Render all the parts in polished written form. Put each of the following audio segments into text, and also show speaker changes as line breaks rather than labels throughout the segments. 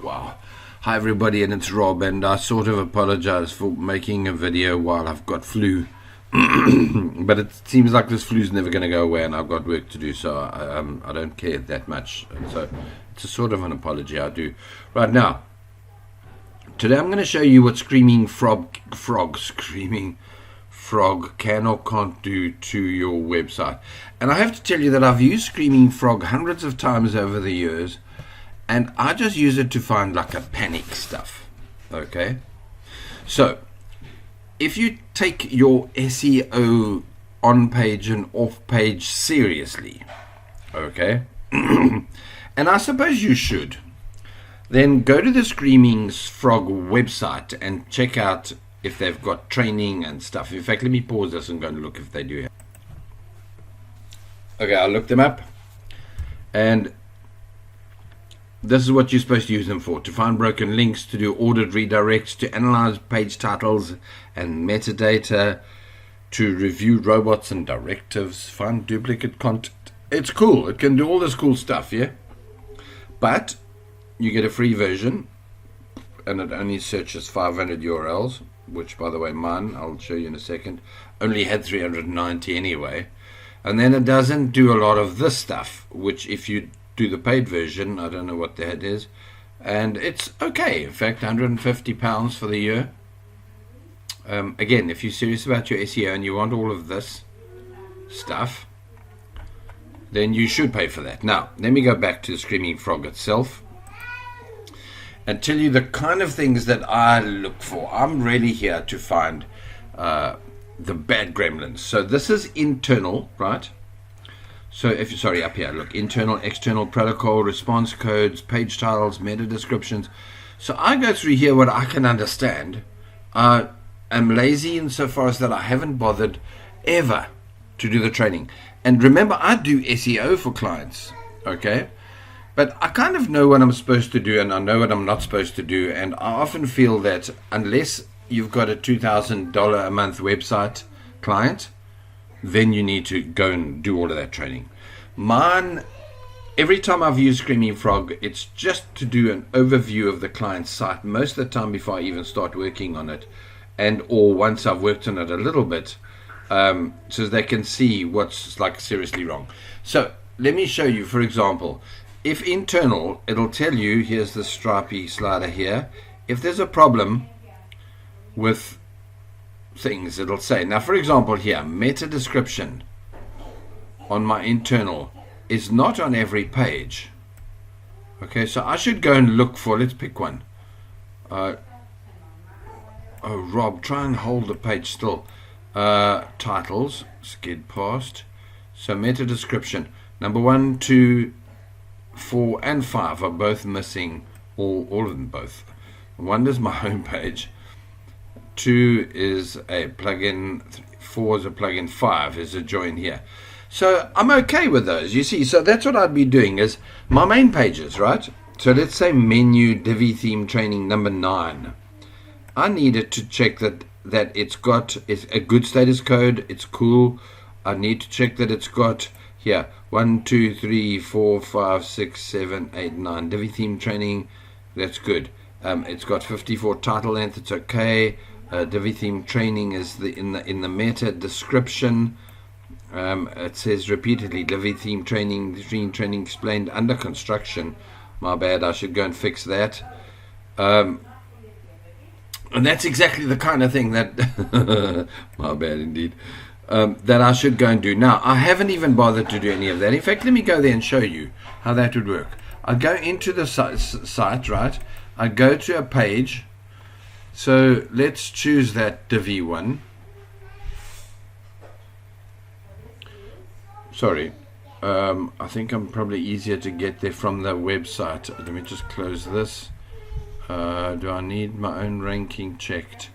Wow. Hi everybody, and it's Rob, and I sort of apologize for making a video while I've got flu. But it seems like this flu's never going to go away, and I've got work to do, so I don't care that much. And so it's a sort of an apology I do. Right now, today I'm going to show you what Screaming Frog can or can't do to your website. And I have to tell you that I've used Screaming Frog hundreds of times over the years, and I just use it to find like a panic stuff. Okay, so if you take your SEO on page and off page seriously, okay, and I suppose you should, then go to the Screaming Frog website and check out if they've got training and stuff. In fact, let me pause this and go and look if they do. Okay, I'll look them up, and this is what you're supposed to use them for: to find broken links, to do ordered redirects, to analyze page titles and metadata, to review robots and directives, find duplicate content. It's cool. It can do all this cool stuff, yeah? But you get a free version, and it only searches 500 URLs, which, by the way, mine, I'll show you in a second, only had 390 anyway. And then it doesn't do a lot of this stuff, which if you do the paid version, I don't know what that is, and it's okay. In fact, £150 for the year. Again, if you're serious about your SEO and you want all of this stuff, then you should pay for that. Now, let me go back to the Screaming Frog itself and tell you the kind of things that I look for. I'm really here to find the bad gremlins. So this is internal, right? So if you, sorry, up here, look, internal, external protocol, response codes, page titles, meta descriptions. So I go through here what I can understand. I am lazy insofar as that I haven't bothered ever to do the training. And remember, I do SEO for clients, okay? But I kind of know what I'm supposed to do, and I know what I'm not supposed to do. And I often feel that unless you've got a $2,000 a month website client, then you need to go and do all of that training. Mine, every time I've used Screaming Frog, it's just to do an overview of the client's site most of the time before I even start working on it, and or once I've worked on it a little bit, so they can see what's like seriously wrong. So let me show you, for example, if internal, it'll tell you, here's the stripy slider here, if there's a problem with things, it'll say. Now, for example, here, meta description on my internal is not on every page. Okay, so I should go and look for, let's pick one. Oh, Rob, try and hold the page still. Titles, skid past. So meta description, number 1, 2, 4, and 5 are both missing, all of them both. 1 is my home page. 2 is a plugin, 4 is a plugin, 5 is a join here. So I'm okay with those, you see. So that's what I'd be doing, is my main pages, right? So let's say menu Divi theme training number 9. I need it to check that it's got a good status code, it's cool. I need to check that it's got here 1, 2, 3, 4, 5, 6, 7, 8, 9 Divi theme training. That's good. It's got 54 title length, it's okay. Divi theme training is in the meta description. It says repeatedly Divi theme training explained under construction. My bad, I should go and fix that. And that's exactly the kind of thing that my bad indeed, that I should go and do. Now, I haven't even bothered to do any of that. In fact, let me go there and show you how that would work. I go into the site, right? I go to a page. So let's choose that Divi one. Sorry, I think I'm probably easier to get there from the website. Let me just close this. Do I need my own ranking checked?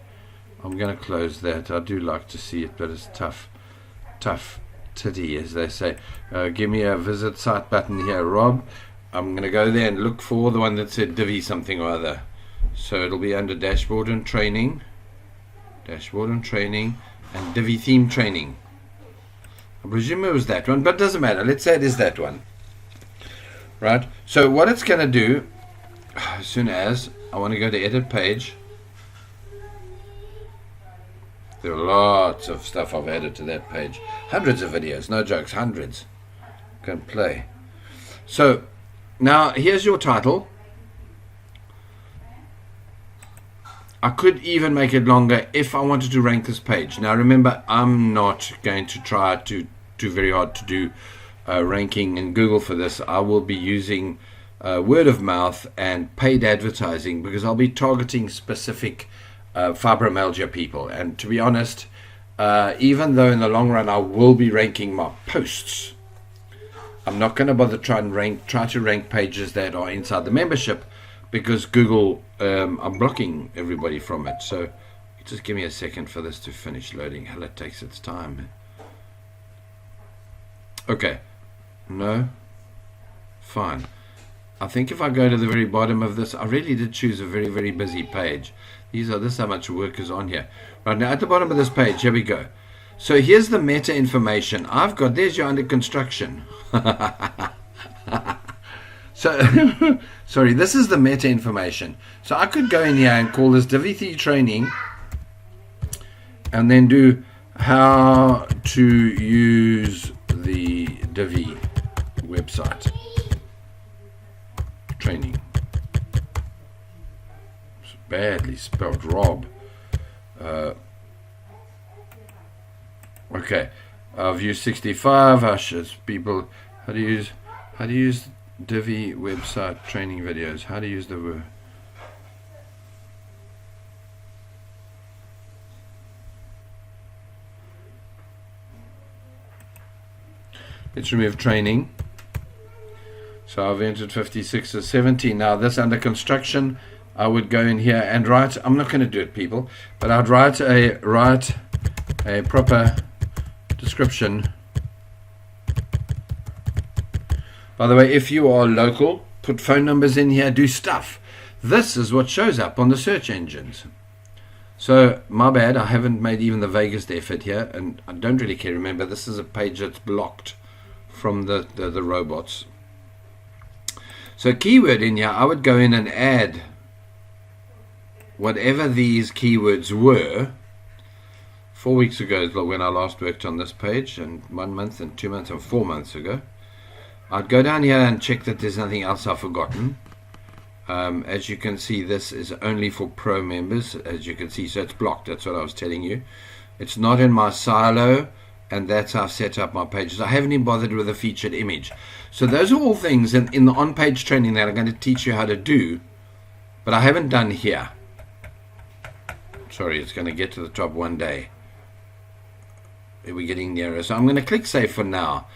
I'm going to close that. I do like to see it, but it's tough titty, as they say. Give me a visit site button here, Rob. I'm going to go there and look for the one that said Divi something or other. So it'll be under dashboard and training, and Divi theme training. I presume it was that one, but it doesn't matter. Let's say it is that one. Right? So what it's going to do as soon as I want to go to edit page, there are lots of stuff I've added to that page. Hundreds of videos, no jokes, hundreds. Can play. So now here's your title. I could even make it longer if I wanted to rank this page. Now remember, I'm not going to try to do very hard to do ranking in Google for this. I will be using word of mouth and paid advertising, because I'll be targeting specific fibromyalgia people. And to be honest, even though in the long run I will be ranking my posts, I'm not going to bother try to rank pages that are inside the membership, because Google I'm blocking everybody from it. So just give me a second for this to finish loading. Hell, it takes its time. Okay, no, fine. I think if I go to the very bottom of this, I really did choose a very, very busy page. This is how much work is on here. Right now, at the bottom of this page, here we go. So here's the meta information. There's your under construction. So, sorry, this is the meta information. So I could go in here and call this Divi training, and then do how to use the Divi website training. It's badly spelled, Rob. Okay, view 65. How to use Divi website training videos. How to use the word. Let's remove training. So I've entered 56 or 70. Now this under construction, I would go in here and write, I'm not going to do it, people, but I'd write a proper description. By the way, if you are local, put phone numbers in here, do stuff. This is what shows up on the search engines. So my bad, I haven't made even the vaguest effort here, and I don't really care. Remember, this is a page that's blocked from the robots. So keyword in here, I would go in and add whatever these keywords were. 4 weeks ago is when I last worked on this page, and 1 month and 2 months and 4 months ago. I'd go down here and check that there's nothing else I've forgotten. As you can see, this is only for pro members, as you can see, so it's blocked. That's what I was telling you. It's not in my silo, and that's how I've set up my pages. I haven't even bothered with a featured image. So those are all things in the on-page training that I'm going to teach you how to do, but I haven't done here. Sorry, it's going to get to the top one day. We're getting nearer. So I'm going to click save for now.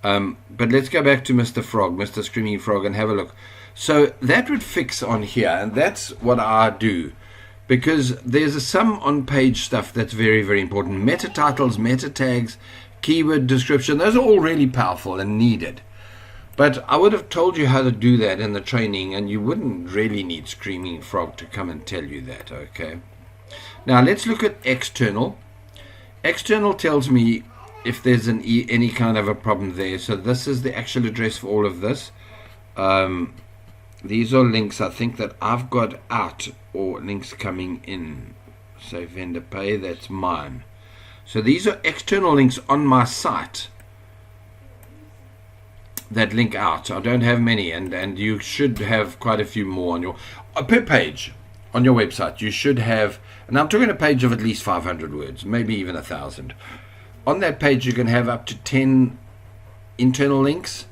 But let's go back to Mr. Frog, Mr. Screaming Frog, and have a look. So that would fix on here, and that's what I do, because there's some on-page stuff that's very, very important. Meta titles, meta tags, keyword description, those are all really powerful and needed. But I would have told you how to do that in the training, and you wouldn't really need Screaming Frog to come and tell you that, okay? Now let's look at external. External tells me if there's any kind of a problem there. So this is the actual address for all of this. These are links I think that I've got out, or links coming in. Say vendor pay, that's mine. So these are external links on my site that link out. I don't have many, and you should have quite a few more on your per page on your website. You should have, and I'm talking a page of at least 500 words, maybe even 1,000. On that page you can have up to 10 internal links,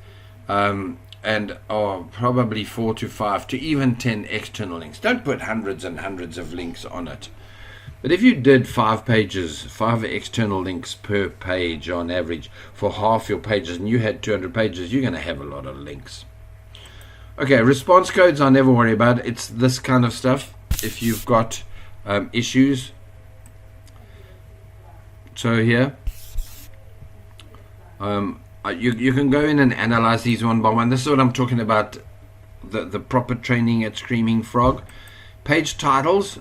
and probably 4 to 5 to even 10 external links. Don't put hundreds and hundreds of links on it. But if you did 5 external links per page on average for half your pages, and you had 200 pages, you're going to have a lot of links. Okay, response codes I never worry about. It's this kind of stuff if you've got issues. So here, you can go in and analyze these one by one. This is what I'm talking about, the proper training at Screaming Frog. Page titles,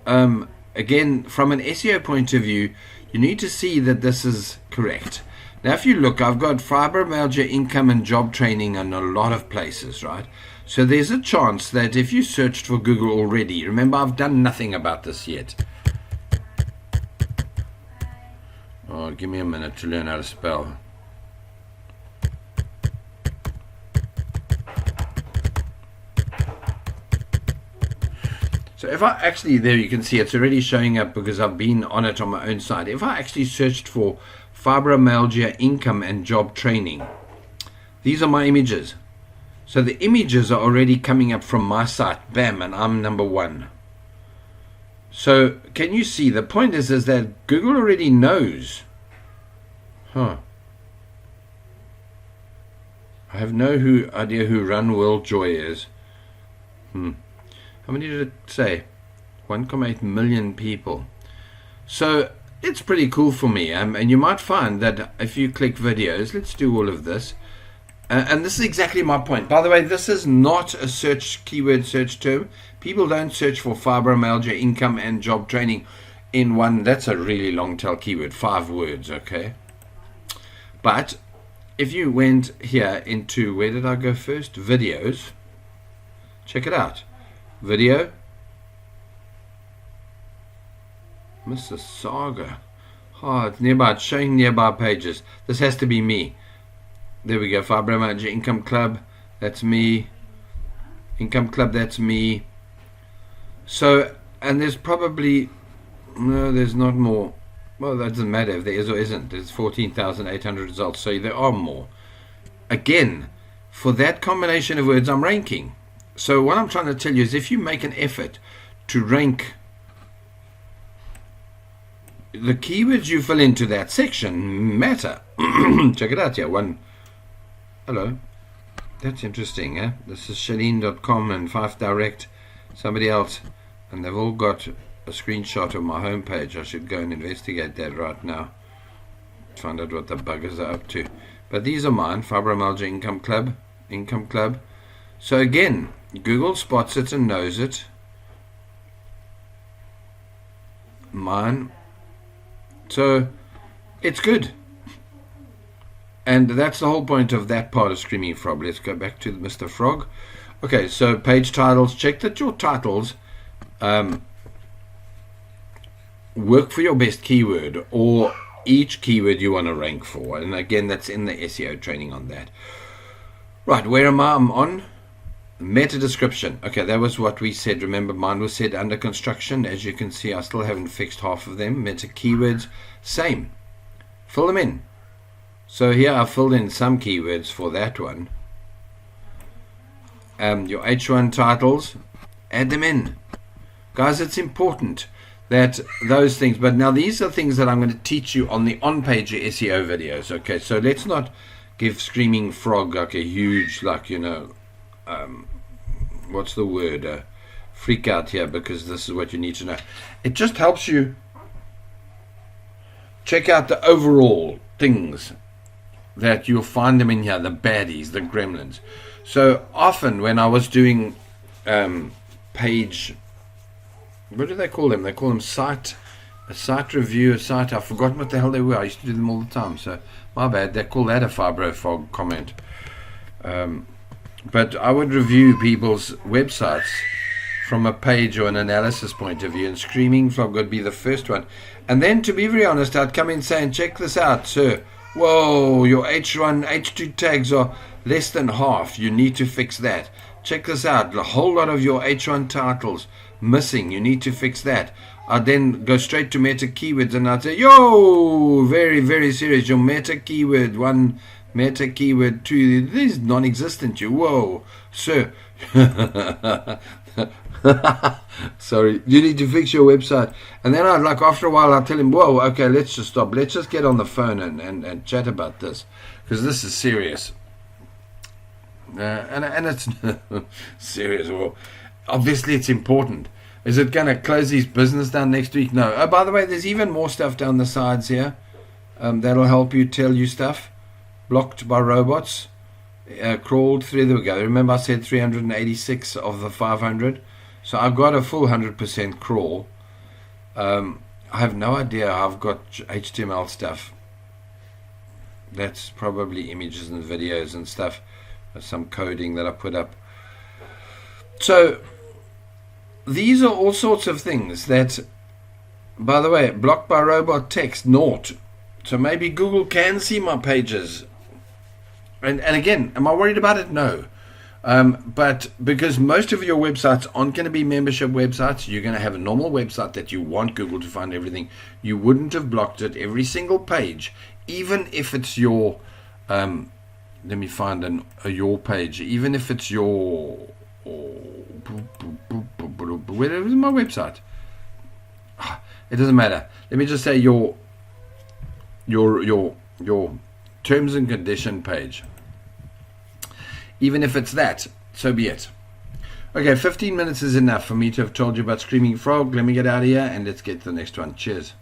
again, from an SEO point of view, you need to see that this is correct. Now if you look, I've got fibromyalgia income and job training in a lot of places, right? So there's a chance that if you searched for Google already, remember I've done nothing about this yet. Oh, give me a minute to learn how to spell. So if I actually, there you can see it's already showing up because I've been on it on my own side. If I actually searched for fibromyalgia income and job training, these are my images. So the images are already coming up from my site, bam, and I'm number one. So can you see, the point is that Google already knows. I have no idea who Run World Joy is. How many did it say? 1.8 million people. So it's pretty cool for me. And you might find that if you click videos, let's do all of this. And this is exactly my point. By the way, this is not a keyword search term. People don't search for fibromyalgia, income, and job training in one. That's a really long tail keyword, 5 words, okay? But if you went here into, where did I go first? Videos. Check it out. Video. Mr. Saga. Oh, it's nearby. It's showing nearby pages. This has to be me. There we go. Fibromyalgia Income Club. That's me. Income Club. That's me. So, and there's probably, no, there's not more. Well, that doesn't matter if there is or isn't. There's 14,800 results. So there are more. Again, for that combination of words, I'm ranking. So what I'm trying to tell you is if you make an effort to rank the keywords you fill into that section matter. Check it out here. Hello. That's interesting, eh? This is Shalene.com and 5 Direct. Somebody else. And they've all got a screenshot of my homepage. I should go and investigate that right now. Find out what the buggers are up to. But these are mine. Fibromyalgia Income Club. So again, Google spots it and knows it. Mine. So it's good. And that's the whole point of that part of Screaming Frog. Let's go back to Mr. Frog. Okay, so page titles. Check that your titles work for your best keyword or each keyword you want to rank for. And again, that's in the SEO training on that. Right, where am I? I'm on meta description. Okay, that was what we said. Remember, mine was said under construction. As you can see, I still haven't fixed half of them. Meta keywords, same. Fill them in. So here I filled in some keywords for that one. Your H1 titles, add them in. Guys, it's important that those things, but now these are things that I'm going to teach you on the on-page SEO videos. Okay, so let's not give Screaming Frog like a huge, like, you know, what's the word, freak out here, because this is what you need to know. It just helps you check out the overall things that you'll find them in here, the baddies, the gremlins. So often when I was doing page, what do they call them? They call them a site review, I've forgotten what the hell they were. I used to do them all the time, so my bad. They call that a FibroFrog comment. But I would review people's websites from a page or an analysis point of view, and Screaming Frog would be the first one. And then, to be very honest, I'd come in saying, check this out, sir. Whoa, your H1, H2 tags are less than half. You need to fix that. Check this out. A whole lot of your H1 titles missing. You need to fix that. I'd then go straight to meta keywords and I'd say, yo, very, very serious. Your meta keyword 1, meta keyword 2, this is non-existent. You, whoa, sir. Sorry, you need to fix your website. And then I'd like, after a while, I'll tell him, whoa, okay, let's just stop. Let's just get on the phone and chat about this, because this is serious. And it's serious. Well, obviously, it's important. Is it going to close his business down next week? No. Oh, by the way, there's even more stuff down the sides here. That'll help you tell you stuff. Blocked by robots. Crawled through. There we go. Remember I said 386 of the 500. So I've got a full 100% crawl. I have no idea how I've got HTML stuff. That's probably images and videos and stuff. Some coding that I put up. So these are all sorts of things that, by the way, blocked by robot text, naught. So maybe Google can see my pages. And again, am I worried about it? No. But because most of your websites aren't going to be membership websites, you're going to have a normal website that you want Google to find everything. You wouldn't have blocked it every single page, even if it's your, let me find your page, even if it's your, where is my website? It doesn't matter. Let me just say your terms and condition page. Even if it's that, so be it. Okay, 15 minutes is enough for me to have told you about Screaming Frog. Let me get out of here and let's get to the next one. Cheers.